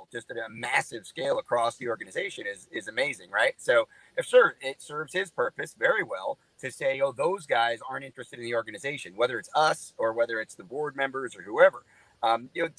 scale, just at a massive scale across the organization is amazing, right? So if sure, it serves his purpose very well to say, oh, those guys aren't interested in the organization, whether it's us or whether it's the board members or whoever.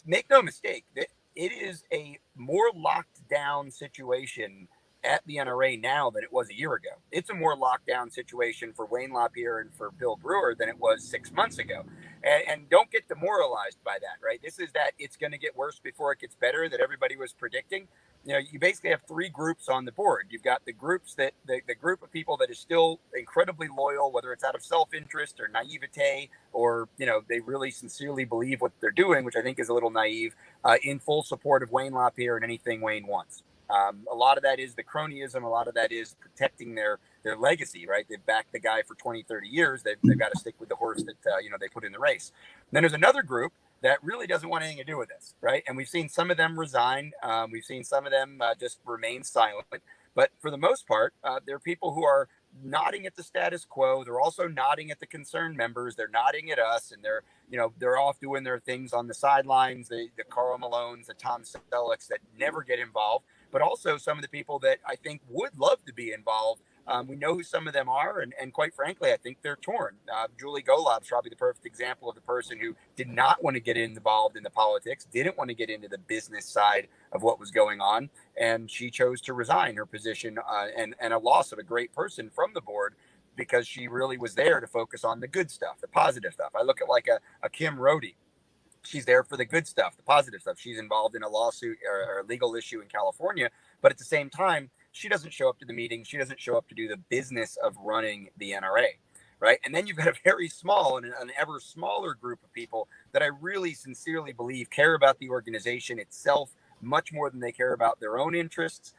Make no mistake, that it is a more locked down situation at the NRA now than it was a year ago. It's a more lockdown situation for Wayne LaPierre and for Bill Brewer than it was 6 months ago. And don't get demoralized by that, right? This is that it's going to get worse before it gets better that everybody was predicting. You basically have three groups on the board. You've got the groups that the group of people that is still incredibly loyal, whether it's out of self-interest or naivete, or, they really sincerely believe what they're doing, which I think is a little naive, in full support of Wayne LaPierre and anything Wayne wants. A lot of that is the cronyism. A lot of that is protecting their legacy, right? They've backed the guy for 20, 30 years. They've got to stick with the horse that, they put in the race. And then there's another group that really doesn't want anything to do with this, right? And we've seen some of them resign. We've seen some of them just remain silent. But for the most part, there are people who are nodding at the status quo. They're also nodding at the concerned members. They're nodding at us, and they're off doing their things on the sidelines. The Carl Malones, the Tom Sellecks that never get involved, but also some of the people that I think would love to be involved. We know who some of them are, and quite frankly, I think they're torn. Julie Golub's probably the perfect example of the person who did not want to get involved in the politics, didn't want to get into the business side of what was going on, and she chose to resign her position and a loss of a great person from the board because she really was there to focus on the good stuff, the positive stuff. I look at like a Kim Rhodey. She's there for the good stuff, the positive stuff. She's involved in a lawsuit or a legal issue in California, but at the same time, she doesn't show up to the meeting. She doesn't show up to do the business of running the NRA, right? And then you've got a very small and an ever smaller group of people that I really sincerely believe care about the organization itself much more than they care about their own interests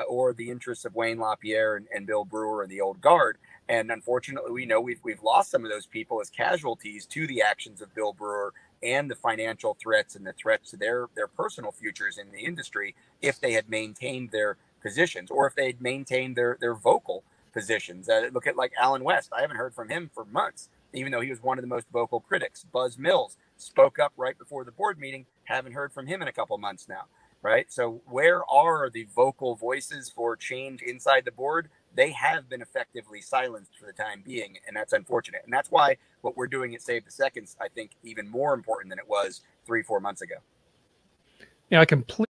or the interests of Wayne LaPierre and Bill Brewer and the old guard. And unfortunately, we know we've lost some of those people as casualties to the actions of Bill Brewer and the financial threats and the threats to their personal futures in the industry if they had maintained their positions or if they had maintained their vocal positions. Look at like Alan West. I haven't heard from him for months, even though he was one of the most vocal critics. Buzz Mills spoke up right before the board meeting. Haven't heard from him in a couple months now, right? So where are the vocal voices for change inside the board? They have been effectively silenced for the time being, and that's unfortunate. And that's why what we're doing at Save the Seconds, I think, even more important than it was 3-4 months ago. Yeah, I completely